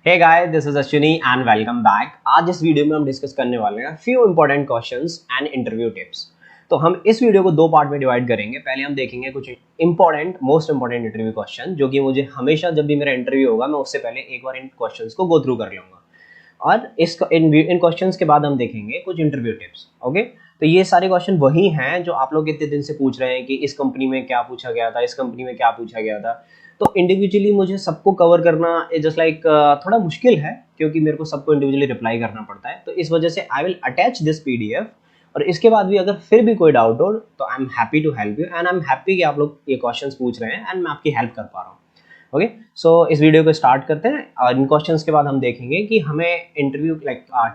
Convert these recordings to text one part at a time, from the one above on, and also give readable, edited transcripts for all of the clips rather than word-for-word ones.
Hey guys, this is Ashwini and welcome back. आज इस video में हम डिस्कस करने वाले हैं few important questions and interview tips. तो हम इस वीडियो को दो पार्ट में डिवाइड करेंगे। पहले हम देखेंगे कुछ मोस्ट इंपॉर्टेंट इंटरव्यू क्वेश्चन, जो कि मुझे हमेशा जब भी मेरा इंटरव्यू होगा मैं उससे पहले एक बार इन क्वेश्चंस को गो थ्रू कर लूंगा, और इन क्वेश्चंस के बाद हम देखेंगे कुछ इंटरव्यू टिप्स। ओके, तो ये सारे क्वेश्चन वही हैं जो आप लोग इतने दिन से पूछ रहे हैं कि इस कंपनी में क्या पूछा गया था, इस कंपनी में क्या पूछा गया था। तो इंडिविजुअली मुझे सबको कवर करना जस्ट लाइक थोड़ा मुश्किल है, क्योंकि मेरे को सबको इंडिविजुअली रिप्लाई करना पड़ता है। तो इस वजह से I will attach this PDF, और इसके बाद भी अगर फिर भी कोई डाउट हो तो I am happy to help you, and I am happy कि आप लोग ये क्वेश्चंस पूछ रहे हैं एंड मैं आपकी हेल्प कर पा रहा हूँ। ओके, सो इस वीडियो को स्टार्ट करते हैं, और इन क्वेश्चंस के बाद हम देखेंगे कि हमें इंटरव्यू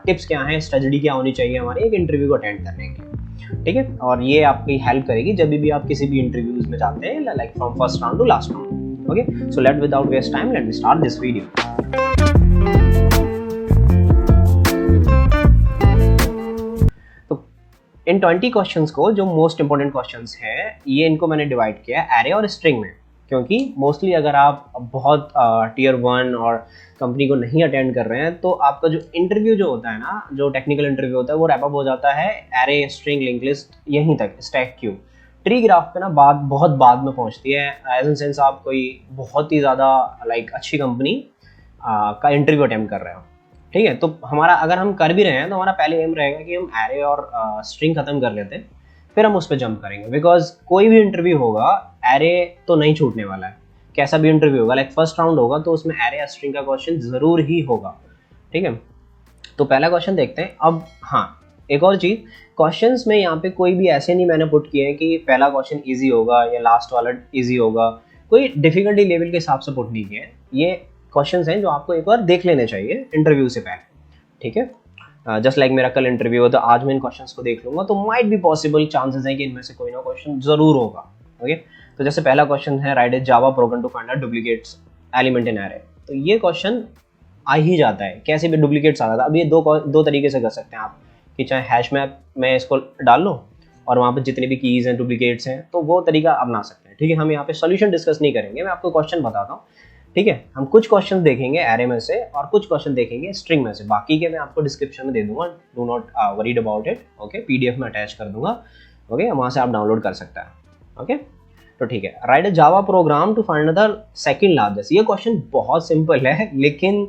टिप्स क्या है, स्ट्रेटजी क्या होनी चाहिए हमारे एक इंटरव्यू को अटेंड करने के। ठीक है, और ये आपकी हेल्प करेगी जब भी आप किसी भी इंटरव्यूज में जाते हैं, like from first round to last round. Okay, so let without waste time let me start this video. तो इन 20 क्वेश्चंस को, जो मोस्ट इंपॉर्टेंट क्वेश्चंस हैं, ये इनको मैंने डिवाइड किया है एरे और स्ट्रिंग में, क्योंकि मोस्टली अगर आप बहुत टियर 1 और कंपनी को नहीं अटेंड कर रहे हैं तो आपका जो इंटरव्यू जो होता है ना, जो टेक्निकल इंटरव्यू होता है, वो रैप अप हो जाता है एरे, स्ट्रिंग, लिंक लिस्ट, यहीं तक स्टैक क्यू। ट्री ग्राफ पे ना बात बहुत बाद में पहुंचती है, एज इन सेंस आप कोई बहुत ही ज़्यादा अच्छी कंपनी का इंटरव्यू अटेम्प्ट कर रहे हो। ठीक है, तो हमारा अगर हम कर भी रहे हैं तो हमारा पहले एम रहेगा कि हम एरे और स्ट्रिंग खत्म कर लेते हैं, फिर हम उस पर जंप करेंगे। बिकॉज कोई भी इंटरव्यू होगा, एरे तो नहीं छूटने वाला है। कैसा भी इंटरव्यू होगा, फर्स्ट राउंड होगा तो उसमें एरे या स्ट्रिंग का क्वेश्चन जरूर ही होगा। ठीक है, तो पहला क्वेश्चन देखते हैं। अब हाँ, एक और चीज, क्वेश्चंस में यहाँ पे कोई भी ऐसे नहीं मैंने पुट किए हैं कि पहला क्वेश्चन इजी होगा या लास्ट वाला इजी होगा। कोई डिफिकल्टी लेवल के हिसाब से पुट नहीं किए हैं। ये क्वेश्चंस हैं जो आपको एक बार देख लेने चाहिए इंटरव्यू से पहले। ठीक है, जस्ट लाइक मेरा कल इंटरव्यू हो तो आज मैं इन क्वेश्चंस को देख लूंगा, तो माइट बी पॉसिबल चांसेस हैं कि इनमें से कोई ना क्वेश्चन जरूर होगा। ओके, तो जैसे पहला क्वेश्चन है, write a Java program to find out duplicates element in array. तो ये क्वेश्चन आ ही जाता है, कैसे भी डुप्लीकेट्स आ जाता है। अब ये दो तरीके से कर सकते हैं आप, कि चाहे हैश मैप में इसको डाल लो और वहाँ पे जितने भी कीज हैं, डुप्लीकेट्स हैं, तो वो तरीका अपना सकते हैं। ठीक है, हम यहाँ पे सॉल्यूशन डिस्कस नहीं करेंगे, मैं आपको क्वेश्चन बताता हूँ। ठीक है, हम कुछ क्वेश्चन देखेंगे एरे में से और कुछ क्वेश्चन देखेंगे स्ट्रिंग में से। बाकी के मैं आपको डिस्क्रिप्शन में दे दूंगा, do not worried about it. Okay, PDF में अटैच कर दूंगा। ओके, वहाँ से आप डाउनलोड कर सकते हैं। ओके, तो ठीक है, write a Java program to find the second largest. ये क्वेश्चन बहुत सिंपल है, लेकिन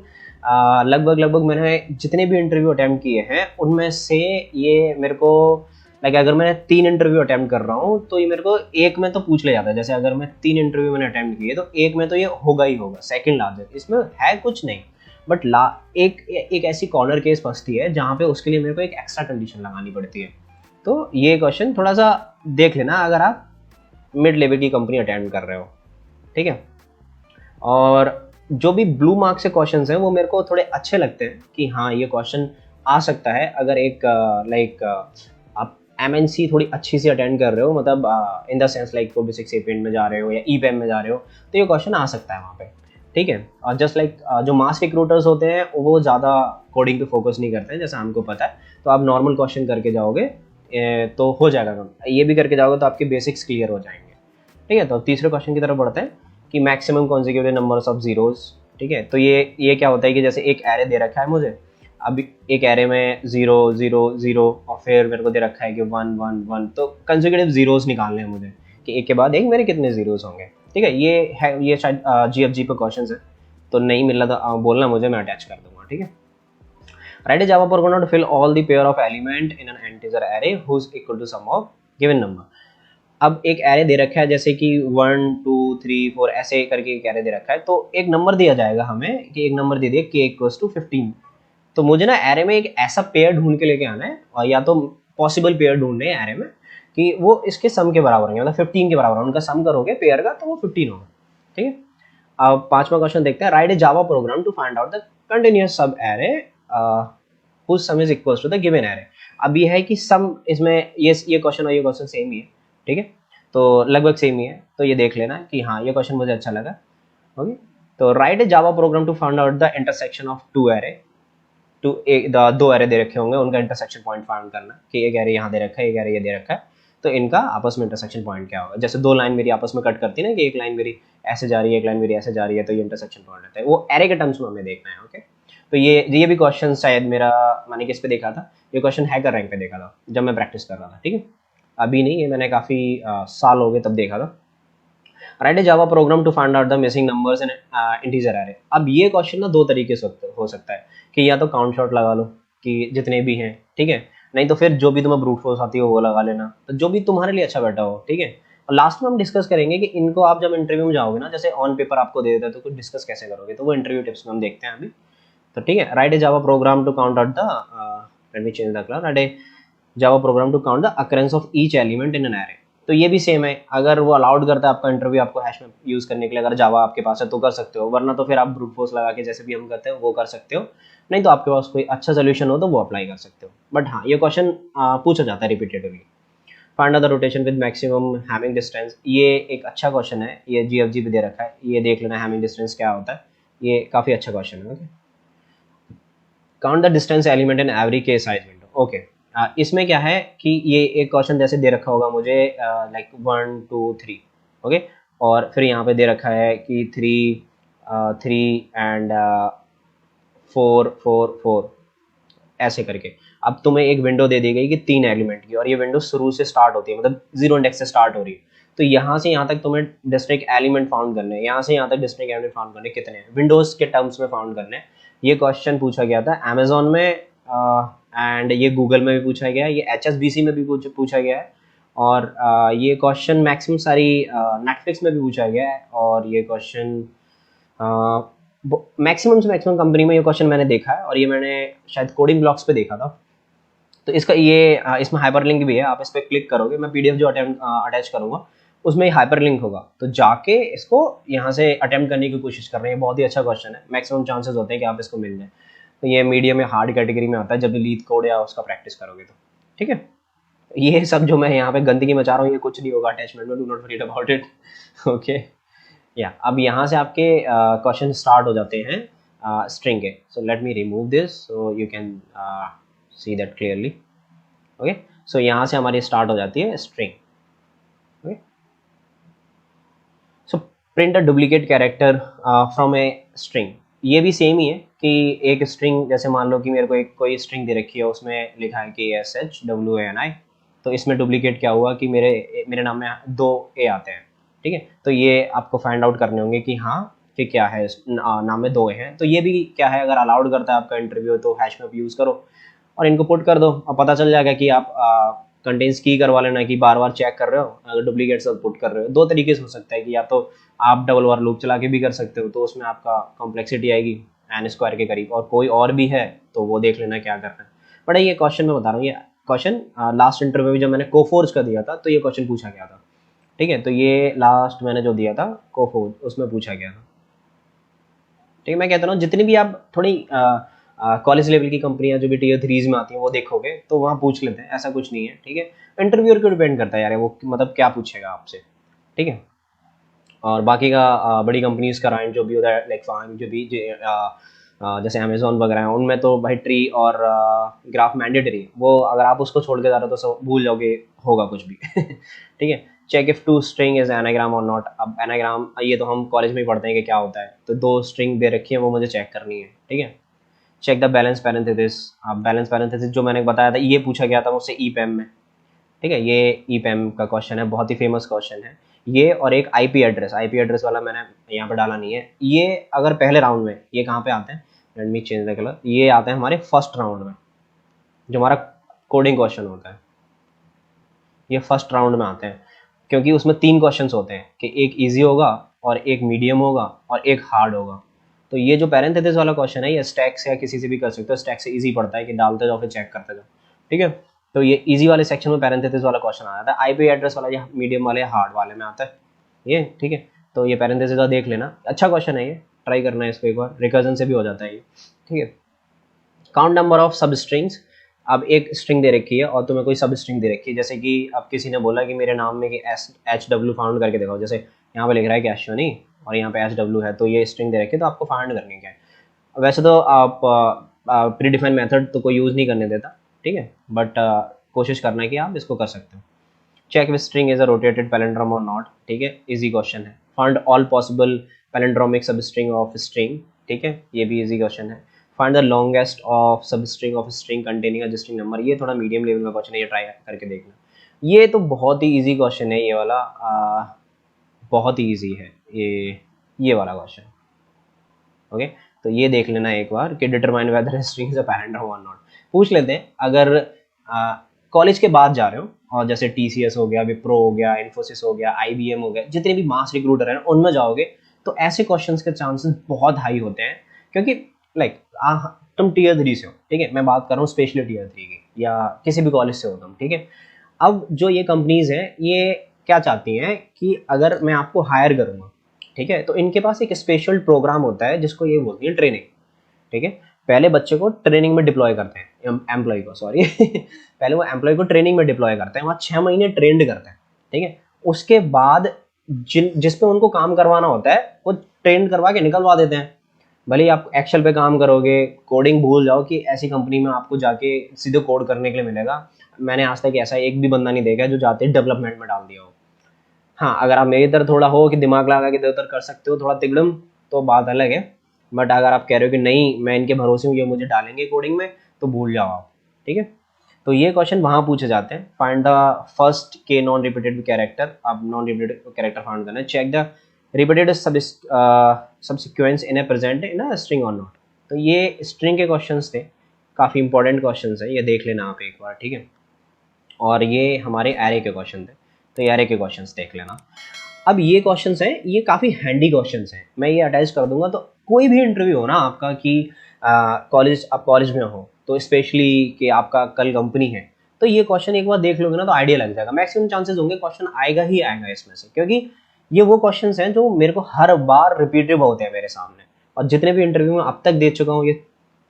लगभग मैंने जितने भी इंटरव्यू अटेम्प्ट किए हैं उनमें से ये मेरे को अगर मैं 3 इंटरव्यू अटेम्प्ट कर रहा हूँ तो ये मेरे को एक में तो पूछ ले जाता है। जैसे अगर मैं 3 इंटरव्यू मैंने अटेम्प्ट किए तो एक में तो ये होगा ही होगा सेकंड लार्जेस्ट। इसमें है कुछ नहीं, बट एक ऐसी कॉर्नर केस फंसती है जहाँ पे उसके लिए मेरे को एक एक्स्ट्रा कंडीशन लगानी पड़ती है। तो ये क्वेश्चन थोड़ा सा देख लेना अगर आप मिड लेवल की कंपनी अटेम्प्ट कर रहे हो। ठीक है, और जो भी ब्लू मार्क से क्वेश्चंस हैं वो मेरे को थोड़े अच्छे लगते हैं कि हाँ, ये क्वेश्चन आ सकता है अगर एक आप एमएनसी थोड़ी अच्छी सी अटेंड कर रहे हो, मतलब इन द सेंस लाइक 46 एपेंट में जा रहे हो या ईपीएम में जा रहे हो, तो ये क्वेश्चन आ सकता है वहाँ पे। ठीक है, और जस्ट लाइक जो मास रिक्रूटर्स होते हैं वो ज़्यादा कोडिंग पे फोकस नहीं करते हैं, जैसा हमको पता है। तो आप नॉर्मल क्वेश्चन करके जाओगे तो हो जाएगा, ये भी करके जाओगे तो आपके बेसिक्स क्लियर हो जाएंगे। ठीक है, तो तीसरे क्वेश्चन की तरफ बढ़ते हैं कि maximum consecutive numbers of zeros. ठीक है, तो ये क्या होता है कि जैसे एक एरे दे रखा है मुझे, अब एक एरे में 0 0 0 और फिर मेरे को दे रखा है कि 1 1 1, तो कॉन्सिक्यूटिव जीरोज निकालने हैं मुझे कि एक के बाद एक मेरे कितने जीरोज होंगे। ठीक है, ये शायद जीएफजी पे क्वेश्चन है, तो नहीं मिल रहा था बोलना मुझे, मैं अटैच कर दूंगा। ठीक है, write a Java program to fill all the pair of element in an integer array whose equal to sum of given number. अब एक एरे दे रखा है, जैसे कि 1 2 3 4 ऐसे करके एक एरे दे रखा है, तो एक नंबर दिया जाएगा हमें कि एक नंबर दे दिया k इक्वल्स टू 15। तो मुझे ना एरे में एक ऐसा पेयर ढूंढ के लेके आना है, और या तो पॉसिबल पेयर ढूंढने हैं एरे में कि वो इसके सम के बराबर होंगे, मतलब 15 के बराबर। उनका सम करोगे पेयर का तो वो 15 होगा। ठीक है, अब पांचवा क्वेश्चन देखते हैं, write a Java program to find out the continuous subarray whose sum is equals to the given array. अब ये है कि सम, इसमें ये क्वेश्चन और ये क्वेश्चन सेम ही है। ठीक है, तो लगभग सेम ही है, तो ये देख लेना कि हाँ, ये क्वेश्चन मुझे अच्छा लगा। ओके, तो write a Java program to find out the intersection of two array. दो एरे दे रखे होंगे, उनका इंटरसेक्शन पॉइंट फाइंड करना कि एक एरे यहाँ दे रखा है, एक एरे ये दे रखा है, तो इनका आपस में इंटरसेक्शन पॉइंट क्या होगा। जैसे 2 लाइन मेरी आपस में कट करती है ना, कि एक लाइन मेरी ऐसे जा रही है, एक लाइन मेरी ऐसे जा रही है, तो ये इंटरसेक्शन पॉइंट रहता है। वो एरे के टर्म्स में हमें देखना है। ओके, तो ये भी क्वेश्चन शायद मेरा मैंने किस पे देखा था, ये क्वेश्चन हैकर रैंक पे देखा था जब मैं प्रैक्टिस कर रहा था, ठीक है, अभी नहीं, ये मैंने काफ़ी साल हो गए तब देखा था। Write a Java program to find out the missing numbers in integer array. अब ये क्वेश्चन ना दो तरीके से हो सकता है कि या तो काउंट शॉट लगा लो कि जितने भी हैं, ठीक है, नहीं तो फिर जो भी तुम्हें ब्रूट फोर्स आती हो वो लगा लेना, तो जो भी तुम्हारे लिए अच्छा बैठा हो, ठीक है। और लास्ट में हम डिस्कस करेंगे कि इनको आप जब इंटरव्यू में जाओगे ना, जैसे ऑन पेपर आपको दे देता है तो कुछ डिस्कस कैसे करोगे, तो वो इंटरव्यू टिप्स में हम देखते हैं अभी। तो ठीक है, write a Java program to count out the let me change the colour, write a Java program to count the occurrence of each element in an array. तो ये भी सेम है, अगर वो अलाउड करता है आपका इंटरव्यू आपको हैश में यूज करने के लिए, अगर जावा आपके पास है तो कर सकते हो, वरना तो फिर आप ब्रूट फोर्स लगा के जैसे भी हम करते हैं वो कर सकते हो, नहीं तो आपके पास कोई अच्छा सोल्यूशन हो तो वो अप्लाई कर सकते हो। बट हाँ, ये क्वेश्चन पूछा जाता है repeatedly. Find the rotation with maximum Hamming distance, ये एक अच्छा क्वेश्चन है, ये जीएफजी पे दे रखा है, ये देख लेना हैमिंग डिस्टेंस क्या होता है, ये काफी अच्छा क्वेश्चन है। Okay, count the distance element in every के साइज विंडो। ओके, इसमें क्या है कि ये एक क्वेश्चन जैसे दे रखा होगा मुझे लाइक 1 2 3, ओके, और फिर यहाँ पे दे रखा है कि 3 एंड 4 ऐसे करके। अब तुम्हें एक विंडो दे दी गई कि 3 एलिमेंट की, और ये विंडो शुरू से स्टार्ट होती है, मतलब 0 इंडेक्स से स्टार्ट हो रही है, तो यहाँ से यहाँ तक तुम्हें डिस्ट्रिक्ट एलिमेंट फाउंड करने हैं, यहाँ से यहाँ तक डिस्ट्रिक्ट एलिमेंट फाउंड करने कितने हैं, विंडोज के टर्म्स में फाउंड करने हैं। ये क्वेश्चन पूछा गया था अमेजोन में, एंड ये गूगल में भी पूछा गया है, ये HSBC में भी पूछा गया है, और ये क्वेश्चन मैक्सिमम सारी नेटफ्लिक्स में भी पूछा गया है, और ये क्वेश्चन मैक्सिमम से मैक्सिमम कंपनी में ये क्वेश्चन मैंने देखा है, और ये मैंने शायद कोडिंग ब्लॉग्स पे देखा था। तो इसका ये इसमें हाइपरलिंक भी है, आप इस पर क्लिक करोगे, मैं पीडीएफ जो अटैच करूंगा उसमें हाइपरलिंक होगा, तो जाके इसको यहाँ से अटेम्प्ट करने की कोशिश कर रहे हैं। बहुत ही अच्छा क्वेश्चन है, मैक्सिमम चांसेस होते हैं कि आप इसको मिल जाए। तो ये मीडियम या हार्ड कैटेगरी में आता है जब लीड कोड या उसका प्रैक्टिस करोगे तो, ठीक है। ये सब जो मैं यहाँ पे गंदगी मचा रहा हूँ ये कुछ नहीं होगा अटैचमेंट में, do not worry about it. Okay, या अब यहाँ से आपके क्वेश्चन स्टार्ट हो जाते हैं स्ट्रिंग के। So let me remove this so you can see that clearly. Okay, so यहाँ से हमारी स्टार्ट हो जाती है string. Okay, so print a duplicate character from a string. ये भी सेम ही है कि एक स्ट्रिंग, जैसे मान लो कि मेरे को एक कोई स्ट्रिंग दे रखी है, उसमें लिखा है कि SHWANI, तो इसमें डुप्लीकेट क्या हुआ कि मेरे नाम में 2 A आते हैं, ठीक है। तो ये आपको फाइंड आउट करने होंगे कि हाँ कि क्या है, नाम में 2 A हैं, तो ये भी क्या है, अगर अलाउड करता है आपका इंटरव्यू तो हैश मैप यूज़ करो और इनको पुट कर दो, अब पता चल जाएगा कि आप कंटेंट्स की करवा लेना कि बार बार चेक कर रहे हो, अगर डुप्लीकेट सब पुट कर रहे हो। दो तरीके से हो सकता है कि या तो आप डबल वार लूप चला के भी कर सकते हो, तो उसमें आपका कॉम्प्लेक्सिटी आएगी n² के करीब, और कोई और भी है तो वो देख लेना क्या करना है। बट ये क्वेश्चन मैं बता रहा हूँ, ये क्वेश्चन लास्ट इंटरव्यू में जब मैंने कोफोर्ज का दिया था तो ये क्वेश्चन पूछा गया था, ठीक है। तो ये लास्ट मैंने जो दिया था कोफोर्ज, उसमें पूछा गया था, ठीक है। मैं कहता हूँ जितनी भी आप थोड़ी कॉलेज लेवल की कंपनियां जो भी Tier 3 में आती हैं वो देखोगे तो वहाँ पूछ लेते हैं, ऐसा कुछ नहीं है, ठीक है। इंटरव्यूअर को डिपेंड करता है यार, वो मतलब क्या पूछेगा आपसे, ठीक है। और बाकी का बड़ी कंपनीज का रैंक जो भी होता है, लाइक फार्म जो भी जैसे अमेजोन वगैरह हैं, उनमें तो भाई ट्री और ग्राफ मैंडेटरी, वो अगर आप उसको छोड़ के जा रहे हो तो सब भूल जाओगे होगा कुछ भी। ठीक है। Check if 2 string is anagram और नॉट। अब एनाग्राम ये तो हम कॉलेज में ही पढ़ते हैं कि क्या होता है, तो 2 स्ट्रिंग दे रखी है वो मुझे चेक करनी है, ठीक है। Check the balance parenthesis. अब बैलेंस पैरेंथेसिस जो मैंने बताया था ये पूछा गया था मुझसे EPAM में, ठीक है। ये EPAM का क्वेश्चन है, बहुत ही फेमस क्वेश्चन है ये। और एक IP एड्रेस वाला मैंने यहाँ पे डाला नहीं है, ये अगर पहले राउंड में, ये कहाँ पे आते हैं, late me change the colour, ये आते हैं हमारे फर्स्ट राउंड में, जो हमारा कोडिंग क्वेश्चन होता है ये फर्स्ट राउंड में आते हैं, क्योंकि उसमें 3 क्वेश्चंस होते हैं कि एक इजी होगा और एक मीडियम होगा और एक हार्ड होगा। तो ये जो पैरेंथेसिस वाला क्वेश्चन है ये स्टैक से या किसी से भी कर सकते हो, स्टैक से इजी पड़ता है कि डालते जाओ फिर चेक करते जाओ, ठीक है। तो ये इजी वाले सेक्शन में पैरेंथेसिस वाला क्वेश्चन आ जाता है, IP एड्रेस वाला ये मीडियम वाले हार्ड वाले में आता है ये, ठीक है। तो ये पैरेंथेसिस का देख लेना, अच्छा क्वेश्चन है ये, ट्राई करना है इसको एक बार, रिकर्जन से भी हो जाता है ये, ठीक है। काउंट नंबर ऑफ सब स्ट्रिंग्स। अब एक स्ट्रिंग दे रखी है और तुम्हें कोई सब स्ट्रिंग दे रखी है, जैसे कि अब किसी ने बोला कि मेरे नाम में कि HW फाउंड करके देखो, जैसे यहाँ पे लिख रहा है कि अश्विनी और यहाँ पे HW है, तो ये स्ट्रिंग दे रखी है, तो आपको फाउंड करनी है। वैसे तो आप प्री डिफाइन मेथड तो कोई यूज़ नहीं करने देता, ठीक है, बट कोशिश करना है कि आप इसको कर सकते हो। Check with string is a rotated palindrome और नॉट, ठीक है, इजी क्वेश्चन है। Find all possible palindromic substring of string, ठीक है, ये भी इजी क्वेश्चन है। Find the longest of substring of string containing a distinct number. ये थोड़ा मीडियम लेवल का क्वेश्चन है, ये ट्राई करके देखना। ये तो बहुत ही इजी क्वेश्चन है ये वाला, बहुत ही इजी है ये वाला क्वेश्चन। ओके, तो ये देख लेना एक बार कि determine whether string is a parent और नॉट। पूछ लेते हैं, अगर कॉलेज के बाद जा रहे हो और जैसे TCS हो गया, विप्रो हो गया, इन्फोसिस हो गया, IBM हो गया, जितने भी मास रिक्रूटर हैं उनमें जाओगे तो ऐसे क्वेश्चंस के चांसेस बहुत हाई होते हैं, क्योंकि लाइक तुम Tier 3 से हो, ठीक है, मैं बात कर रहा हूँ स्पेशली Tier 3 की, या किसी भी कॉलेज से हो तुम, ठीक है। अब जो ये कंपनीज हैं ये क्या चाहती हैं कि अगर मैं आपको हायर करूँगा, ठीक है, तो इनके पास एक स्पेशल प्रोग्राम होता है जिसको ये बोलती है ट्रेनिंग, ठीक है। पहले बच्चे को ट्रेनिंग में डिप्लॉय करते हैं, एम्प्लॉय को, सॉरी पहले वो एम्प्लॉय को ट्रेनिंग में डिप्लॉय करते हैं, वहाँ 6 महीने ट्रेंड करते हैं, ठीक है। उसके बाद जिस पे उनको काम करवाना होता है वो ट्रेंड करवा के निकलवा देते हैं। भले ही आप एक्सेल पे काम करोगे, कोडिंग भूल जाओ, कि ऐसी कंपनी में आपको जाके सीधे कोड करने के लिए मिलेगा। मैंने आज तक ऐसा एक भी बंदा नहीं देखा जो जाते डेवलपमेंट में डाल दिया हो। हाँ, अगर आप मेरी तरह थोड़ा हो कि दिमाग लगा के इधर उधर कर सकते हो थोड़ा तिगड़म, तो बात अलग है। बट अगर आप कह रहे हो कि नहीं मैं इनके भरोसे हूँ, ये मुझे डालेंगे कोडिंग में, तो भूल जाओ आप, ठीक है। तो ये क्वेश्चन वहाँ पूछे जाते हैं। Find the first k non repeated character, आप नॉन रिपीटेड कैरेक्टर फाइंड करना है। Check the repeated subsequence in a present in a string और नॉट। तो ये स्ट्रिंग के क्वेश्चंस थे, काफ़ी इंपॉर्टेंट क्वेश्चंस है, ये देख लेना आप एक बार, ठीक है। और ये हमारे एरे के क्वेश्चन थे, तो ये एरे के क्वेश्चंस देख लेना। अब ये क्वेश्चंस हैं, ये काफ़ी हैंडी क्वेश्चंस हैं, मैं ये अटैच कर दूंगा। तो कोई भी इंटरव्यू हो ना आपका कि कॉलेज, आप कॉलेज में हो तो स्पेशली कि आपका कल कंपनी है, तो ये क्वेश्चन एक बार देख लोगे ना तो आइडिया लग जाएगा। मैक्सिमम चांसेस होंगे क्वेश्चन आएगा ही आएगा इसमें से, क्योंकि ये वो क्वेश्चंस हैं जो मेरे को हर बार रिपीटेड होते हैं मेरे सामने, और जितने भी इंटरव्यू में अब तक दे चुका हूँ, ये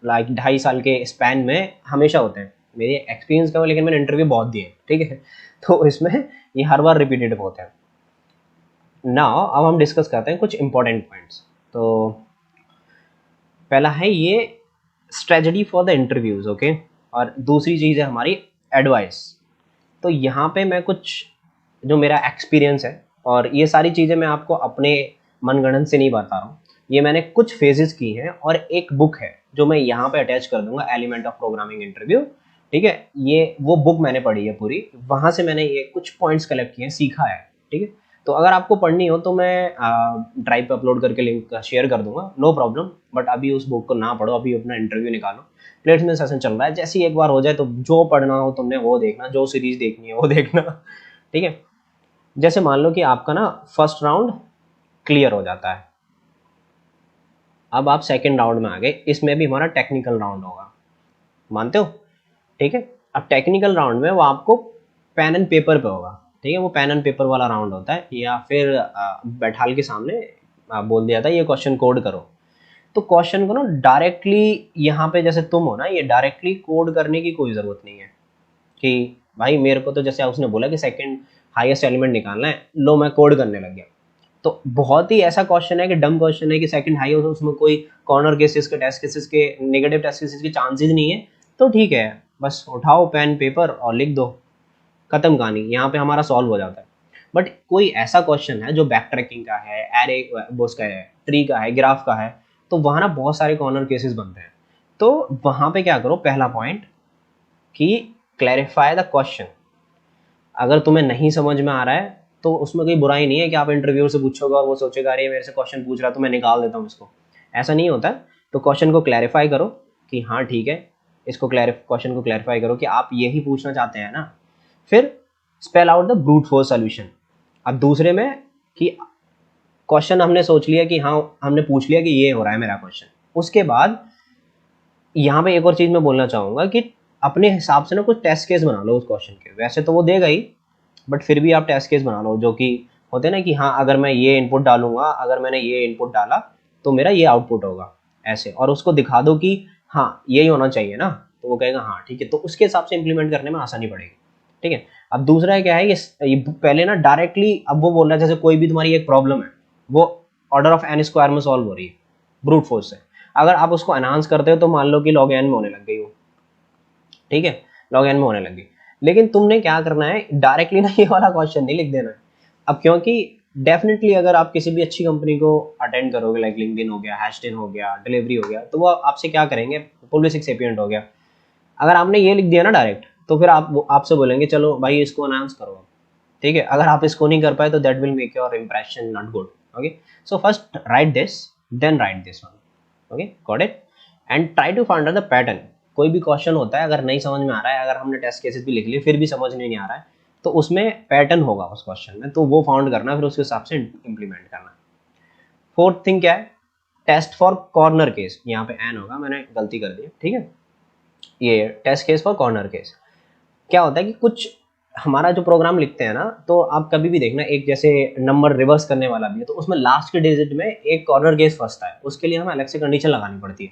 लाइक 2.5 साल के स्पैन में हमेशा होते हैं। मेरे एक्सपीरियंस का, लेकिन मैंने इंटरव्यू बहुत दिए, ठीक है, तो इसमें ये हर बार रिपीटेड होते हैं। नाउ अब हम डिस्कस करते हैं कुछ इंपॉर्टेंट पॉइंट्स। तो पहला है ये strategy for the interviews, okay. और दूसरी चीज़ है हमारी एडवाइस। तो यहाँ पे मैं कुछ जो मेरा एक्सपीरियंस है, और ये सारी चीज़ें मैं आपको अपने मनगढ़ंत से नहीं बता रहा हूँ, ये मैंने कुछ फेजेस की हैं, और एक बुक है जो मैं यहाँ पे अटैच कर दूंगा, एलिमेंट ऑफ प्रोग्रामिंग इंटरव्यू, ठीक है। ये वो बुक मैंने पढ़ी है पूरी, वहाँ से मैंने ये कुछ पॉइंट्स कलेक्ट किए हैं, सीखा है, ठीक है। तो अगर आपको पढ़नी हो तो मैं ड्राइव पे अपलोड करके लिंक शेयर कर दूंगा, नो प्रॉब्लम। बट अभी उस बुक को ना पढ़ो, अभी अपना इंटरव्यू निकालो, प्लेसमेंट सेशन चल रहा है, जैसे ही एक बार हो जाए तो जो पढ़ना हो तुमने वो देखना, जो सीरीज देखनी है वो देखना, ठीक है। जैसे मान लो कि आपका ना फर्स्ट राउंड क्लियर हो जाता है, अब आप सेकंड राउंड में आ गए, इसमें भी हमारा टेक्निकल राउंड होगा, मानते हो, ठीक है। अब टेक्निकल राउंड में वो आपको पेन एंड पेपर पे होगा, ठीक है, वो पेन एंड पेपर वाला राउंड होता है, या फिर बैठाल के सामने बोल दिया था ये क्वेश्चन कोड करो। तो क्वेश्चन को ना डायरेक्टली यहाँ पे जैसे तुम हो ना, ये डायरेक्टली कोड करने की कोई ज़रूरत नहीं है कि भाई मेरे को तो जैसे उसने बोला कि सेकंड हाईएस्ट एलिमेंट निकालना है, लो मैं कोड करने लग गया। तो बहुत ही ऐसा क्वेश्चन है कि डम क्वेश्चन है कि सेकंड हाई हो, तो उसमें कोई कॉर्नर केसेस के, टेस्ट केसेस के, नेगेटिव टेस्ट केसेस के चांसेस नहीं है, तो ठीक है, बस उठाओ पेन पेपर और लिख दो, खत्म कहानी, यहाँ पे हमारा सॉल्व हो जाता है। बट कोई ऐसा क्वेश्चन है जो बैक ट्रैकिंग का है, एरे का है, ट्री का है, ग्राफ का है, तो वहाँ ना बहुत सारे कॉर्नर केसेस बनते हैं। तो वहाँ पे क्या करो, पहला पॉइंट कि क्लैरिफाई द क्वेश्चन। अगर तुम्हें नहीं समझ में आ रहा है तो उसमें कोई बुराई नहीं है कि आप इंटरव्यू से पूछोगे और वो सोचेगा अरे मेरे से क्वेश्चन पूछ रहा तो मैं निकाल देता हूँ इसको, ऐसा नहीं होता। तो क्वेश्चन को क्लैरिफाई करो कि हाँ ठीक है, इसको क्वेश्चन को क्लैरिफाई करो कि आप यही पूछना चाहते हैं ना। फिर spell out the brute force solution. अब दूसरे में कि क्वेश्चन हमने सोच लिया कि हाँ हमने पूछ लिया कि ये हो रहा है मेरा क्वेश्चन, उसके बाद यहाँ पे एक और चीज़ मैं बोलना चाहूँगा कि अपने हिसाब से ना कुछ टेस्ट केस बना लो उस क्वेश्चन के, वैसे तो वो देगा ही, बट फिर भी आप टेस्ट केस बना लो जो कि होते हैं ना कि हाँ अगर मैं ये इनपुट डालूंगा, अगर मैंने ये इनपुट डाला तो मेरा ये आउटपुट होगा ऐसे, और उसको दिखा दो कि हाँ यही होना चाहिए ना, तो वो कहेगा हाँ ठीक है, तो उसके हिसाब से इंप्लीमेंट करने में आसानी पड़ेगी, ठीक है। अब दूसरा क्या है, ये पहले ना डायरेक्टली, अब वो बोल रहा है जैसे कोई भी तुम्हारी एक प्रॉब्लम है वो ऑर्डर ऑफ एन स्क्वायर में सॉल्व हो रही है ब्रूट फोर्स से, अगर आप उसको एनहांस करते हो तो मान लो कि लॉग एन में होने लग गई हो, ठीक है, लॉग एन में होने लगी। लेकिन तुमने क्या करना है, डायरेक्टली ना ये वाला क्वेश्चन नहीं लिख देना है। अब क्योंकि डेफिनेटली अगर आप किसी भी अच्छी कंपनी को अटेंड करोगे, लाइक लिंक्डइन हो गया, हैशटेन हो गया, डिलीवरी हो गया, तो वो आपसे क्या करेंगे, पुलिस एक्सिपिएंट हो गया, अगर आपने ये लिख दिया ना डायरेक्ट, तो फिर आपसे बोलेंगे चलो भाई इसको अनाउंस करो, ठीक है। अगर आप इसको नहीं कर पाए तो that will make your impression not good. Okay, so first write this, then write this one. Okay, got it. And try to find out the pattern. कोई भी क्वेश्चन होता है, अगर नहीं समझ में आ रहा है, अगर हमने टेस्ट केसेस भी लिख लिए फिर भी समझ में नहीं आ रहा है, तो उसमें पैटर्न होगा उस क्वेश्चन में, तो वो फाउंड करना, फिर उसके हिसाब से इंप्लीमेंट करना। फोर्थ थिंग क्या है, टेस्ट फॉर कॉर्नर केस। यहाँ पे एन होगा, मैंने गलती कर दी, ठीक है। ये test case for corner case क्या होता है कि कुछ हमारा जो प्रोग्राम लिखते हैं ना, तो आप कभी भी देखना, एक जैसे नंबर रिवर्स करने वाला भी है, तो उसमें लास्ट के डिजिट में एक कॉर्नर केस फंसता है, उसके लिए हमें अलग से कंडीशन लगानी पड़ती है।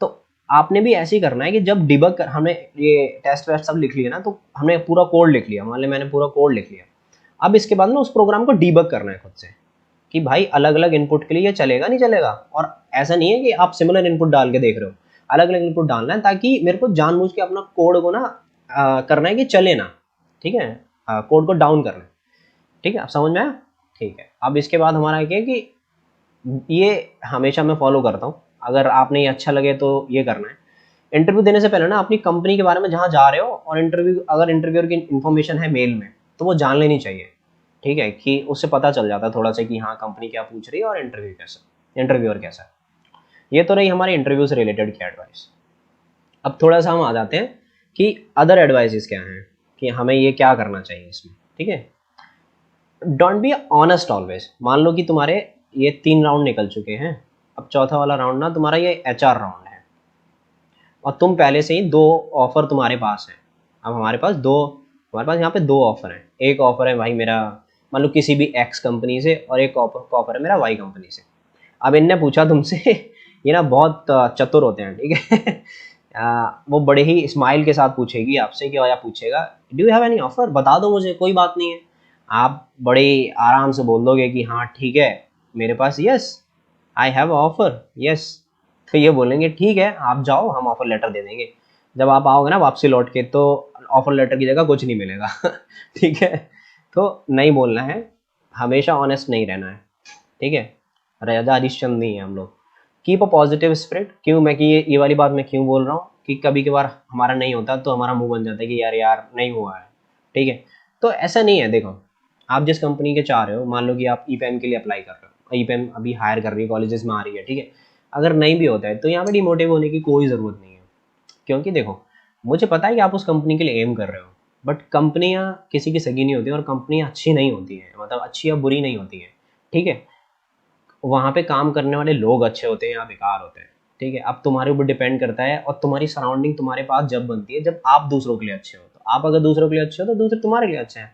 तो आपने भी ऐसे ही करना है कि जब डिबग कर, हमने ये टेस्ट वेस्ट सब लिख लिया ना, तो हमने पूरा कोड लिख लिया, मान ली मैंने पूरा कोड लिख लिया, अब इसके बाद ना उस प्रोग्राम को डिबग करना है खुद से, कि भाई अलग अलग इनपुट के लिए ये चलेगा नहीं चलेगा। और ऐसा नहीं है कि आप सिमिलर इनपुट डाल के देख रहे हो, अलग अलग इनपुट डालना है, ताकि मेरे को जानबूझ के अपना कोड को ना करना है कि चले ना, ठीक है, कोड को डाउन करना है, ठीक है, आप समझ में आया, ठीक है। अब इसके बाद हमारा क्या है कि ये हमेशा मैं फॉलो करता हूँ, अगर आपने ये अच्छा लगे तो ये करना है। इंटरव्यू देने से पहले ना अपनी कंपनी के बारे में जहाँ जा रहे हो, और अगर इंटरव्यूअर की इन्फॉर्मेशन है मेल में, तो वो जान लेनी चाहिए, ठीक है, कि उससे पता चल जाता है थोड़ा सा कि हाँ कंपनी क्या पूछ रही है और इंटरव्यूअर कैसा है। ये तो रही हमारे इंटरव्यू से रिलेटेड की एडवाइस। अब थोड़ा सा हम आ जाते हैं कि अदर एडवाइसेस क्या हैं, कि हमें ये क्या करना चाहिए इसमें, ठीक है। Don't be honest always. मान लो कि तुम्हारे ये 3 राउंड निकल चुके हैं, अब चौथा वाला राउंड ना तुम्हारा ये HR राउंड है, और तुम पहले से ही 2 ऑफर तुम्हारे पास हैं। अब हमारे पास यहाँ पे 2 ऑफर हैं। एक ऑफर है भाई मेरा, मान लो किसी भी X कंपनी से, और एक ऑफर है मेरा Y कंपनी से। अब इनने पूछा तुमसे ये ना बहुत चतुर होते हैं, ठीक है वो बड़े ही स्माइल के साथ पूछेगी आपसे, कि या पूछेगा do you have any offer, बता दो मुझे, कोई बात नहीं है। आप बड़े आराम से बोल दोगे कि हाँ ठीक है मेरे पास, yes I have offer, yes. तो ये बोलेंगे ठीक है आप जाओ, हम ऑफर लेटर दे देंगे। जब आप आओगे ना वापसी लौट के, तो ऑफर लेटर की जगह कुछ नहीं मिलेगा ठीक है, तो नहीं बोलना है, हमेशा ऑनेस्ट नहीं रहना है, ठीक है। राजा हरिश्चंद्र नहीं है हम लोग। Keep a positive spirit. क्यों मैं कि ये वाली बात मैं क्यों बोल रहा हूँ, कि कभी कभार हमारा नहीं होता तो हमारा मुंह बन जाता है कि यार नहीं हुआ है, ठीक है। तो ऐसा नहीं है, देखो आप जिस कंपनी के चाह रहे हो, मान लो कि आप ईपैम के लिए अप्लाई कर रहे हो, ईपैम अभी हायर कर रही है, कॉलेजेस में आ रही है, ठीक है। अगर नहीं भी होता है तो यहाँ पे डिमोटिव होने की कोई ज़रूरत नहीं है, क्योंकि देखो मुझे पता है कि आप उस कंपनी के लिए एम कर रहे हो, बट कंपनियाँ किसी की सगी नहीं होती, और कंपनियाँ अच्छी नहीं होती हैं, मतलब अच्छी या बुरी नहीं होती हैं, ठीक है। वहाँ पे काम करने वाले लोग अच्छे होते हैं या बेकार होते हैं, ठीक है। अब तुम्हारे ऊपर डिपेंड करता है, और तुम्हारी सराउंडिंग तुम्हारे पास जब बनती है जब आप दूसरों के लिए अच्छे हो। तो आप अगर दूसरों के लिए अच्छे हो तो दूसरे तुम्हारे लिए अच्छे हैं।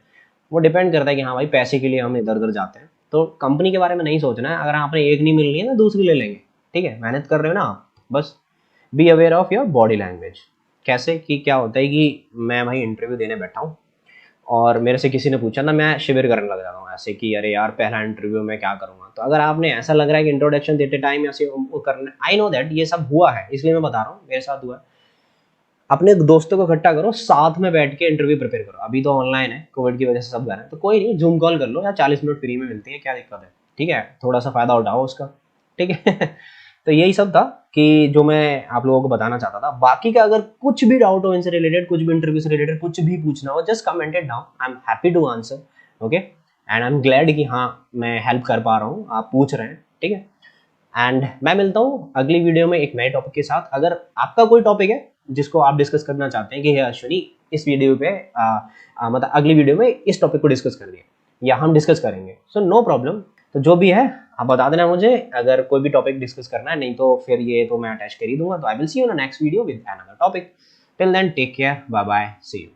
वो डिपेंड करता है कि हाँ भाई पैसे के लिए हम इधर उधर जाते हैं, तो कंपनी के बारे में नहीं सोचना है। अगर आपने एक नहीं मिलनी है तो दूसरी ले लेंगे, ठीक है। मेहनत कर रहे हो ना आप, बस be aware of your body language. कैसे कि क्या होता है कि मैं भाई इंटरव्यू देने बैठा हूँ, और मेरे से किसी ने पूछा ना, मैं शिविर करने लग जाता हूँ ऐसे कि अरे यार पहला इंटरव्यू मैं क्या करूँगा। तो अगर आपने ऐसा लग रहा है कि इंट्रोडक्शन देते टाइम ऐसे वो करना, आई नो दैट ये सब हुआ है, इसलिए मैं बता रहा हूँ मेरे साथ हुआ है। अपने दोस्तों को इकट्ठा करो, साथ में बैठ के इंटरव्यू प्रिपेयर करो। अभी तो ऑनलाइन है, कोविड की वजह से सब घर है, तो कोई नहीं, जूम कॉल कर लो, या 40 मिनट फ्री में मिलती है, क्या दिक्कत है, ठीक है। थोड़ा सा फायदा उठाओ उसका, ठीक है तो यही सब था कि जो मैं आप लोगों को बताना चाहता था। बाकी का अगर कुछ भी डाउट हो इनसे रिलेटेड, कुछ भी इंटरव्यू से रिलेटेड कुछ भी पूछना हो, just comment it down, I am happy to answer, okay. And I am glad कि हाँ मैं हेल्प कर पा रहा हूँ, आप पूछ रहे हैं, ठीक है। एंड मैं मिलता हूँ अगली वीडियो में एक नए टॉपिक के साथ। अगर आपका कोई टॉपिक है जिसको आप डिस्कस करना चाहते हैं कि हे अश्विनी इस वीडियो पे मतलब अगली वीडियो में इस टॉपिक को डिस्कस कर दिए, या हम डिस्कस करेंगे, सो नो प्रॉब्लम। तो जो भी है आप बता देना मुझे, अगर कोई भी टॉपिक डिस्कस करना है, नहीं तो फिर ये तो मैं अटैच कर ही दूंगा। तो I will see you in next video with another topic. Till then take care, bye bye, see you.